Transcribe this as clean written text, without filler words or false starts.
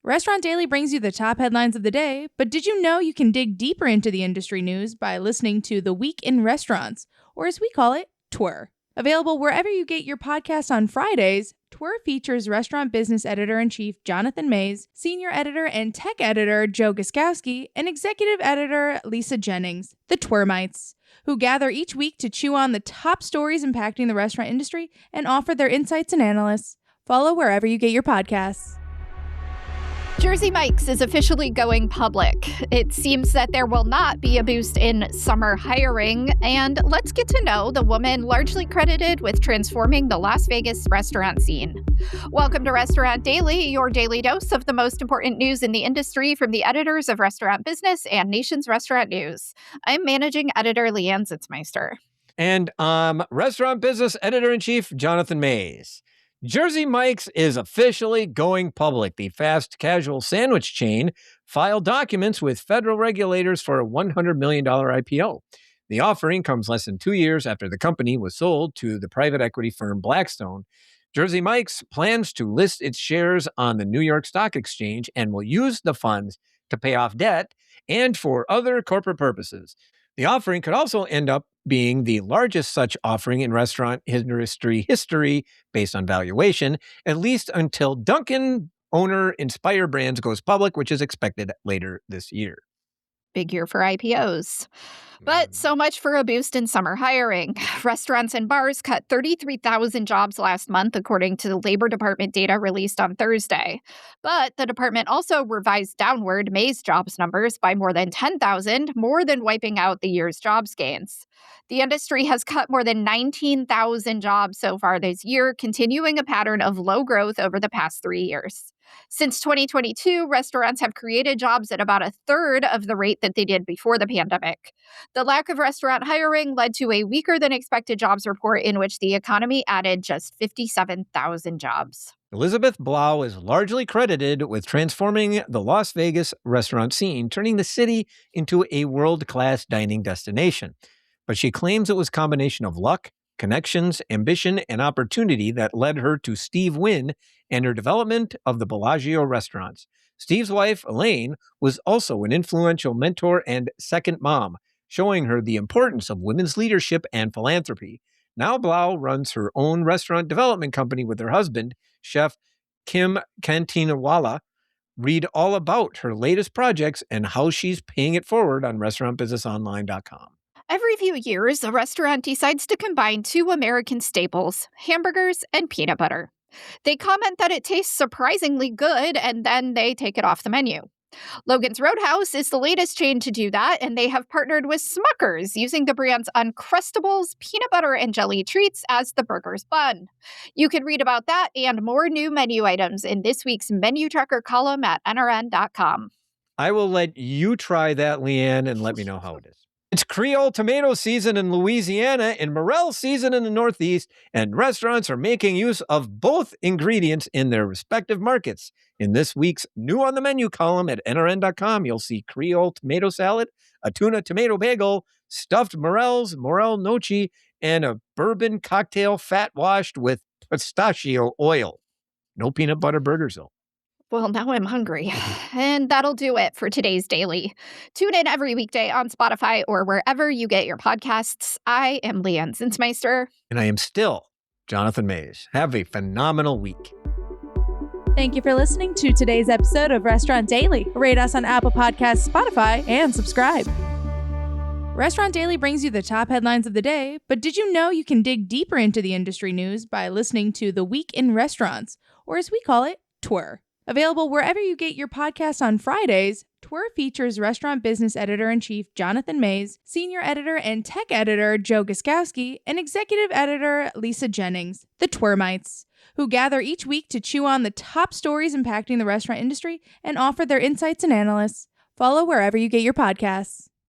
Restaurant Daily brings you the top headlines of the day, but did you know you can dig deeper into the industry news by listening to The Week in Restaurants, or as we call it, TWER. Available wherever you get your podcasts on Fridays, TWER features restaurant business editor-in-chief Jonathan Mays, senior editor and tech editor Joe Guskowski, and executive editor Lisa Jennings, the TWERmites, who gather each week to chew on the top stories impacting the restaurant industry and offer their insights and analysis. Follow wherever you get your podcasts. Jersey Mike's is officially going public. It seems that there will not be a boost in summer hiring, and let's get to know the woman largely credited with transforming the Las Vegas restaurant scene. Welcome to Restaurant Daily, your daily dose of the most important news in the industry from the editors of Restaurant Business and Nation's Restaurant News. I'm managing editor Leanne Zitzmeister. And Restaurant Business Editor-in-Chief Jonathan Mays. Jersey Mike's is officially going public. The fast casual sandwich chain filed documents with federal regulators for a $100 million IPO. The offering comes less than 2 years after the company was sold to the private equity firm Blackstone. Jersey Mike's plans to list its shares on the New York Stock Exchange and will use the funds to pay off debt and for other corporate purposes. The offering could also end up being the largest such offering in restaurant history based on valuation, at least until Dunkin' owner Inspire Brands goes public, which is expected later this year. Big year for IPOs. But so much for a boost in summer hiring. Restaurants and bars cut 33,000 jobs last month, according to the Labor Department data released on Thursday. But the department also revised downward May's jobs numbers by more than 10,000, more than wiping out the year's jobs gains. The industry has cut more than 19,000 jobs so far this year, continuing a pattern of low growth over the past 3 years. Since 2022, restaurants have created jobs at about a third of the rate that they did before the pandemic. The lack of restaurant hiring led to a weaker than expected jobs report in which the economy added just 57,000 jobs. Elizabeth Blau is largely credited with transforming the Las Vegas restaurant scene, turning the city into a world-class dining destination. But she claims it was a combination of luck, connections, ambition, and opportunity that led her to Steve Wynn and her development of the Bellagio restaurants. Steve's wife, Elaine, was also an influential mentor and second mom, showing her the importance of women's leadership and philanthropy. Now Blau runs her own restaurant development company with her husband, Chef Kim Cantinawala. Read all about her latest projects and how she's paying it forward on restaurantbusinessonline.com. Every few years, a restaurant decides to combine two American staples, hamburgers and peanut butter. They comment that it tastes surprisingly good, and then they take it off the menu. Logan's Roadhouse is the latest chain to do that, and they have partnered with Smucker's, using the brand's Uncrustables peanut butter and jelly treats as the burger's bun. You can read about that and more new menu items in this week's Menu Tracker column at nrn.com. I will let you try that, Leanne, and let me know how it is. It's Creole tomato season in Louisiana and morel season in the Northeast, and restaurants are making use of both ingredients in their respective markets. In this week's New on the Menu column at nrn.com, you'll see Creole tomato salad, a tuna tomato bagel, stuffed morels, morel nochi, and a bourbon cocktail fat washed with pistachio oil. No peanut butter burgers, though. Well, now I'm hungry. And that'll do it for today's daily. Tune in every weekday on Spotify or wherever you get your podcasts. I am Leanne Zitzmeister. And I am still Jonathan Mays. Have a phenomenal week. Thank you for listening to today's episode of Restaurant Daily. Rate us on Apple Podcasts, Spotify, and subscribe. Restaurant Daily brings you the top headlines of the day, but did you know you can dig deeper into the industry news by listening to The Week in Restaurants, or as we call it, TWER. Available wherever you get your podcasts on Fridays, TWER features restaurant business editor-in-chief Jonathan Mays, senior editor and tech editor Joe Guskowski, and executive editor Lisa Jennings, the TWERmites, who gather each week to chew on the top stories impacting the restaurant industry and offer their insights and analysis. Follow wherever you get your podcasts.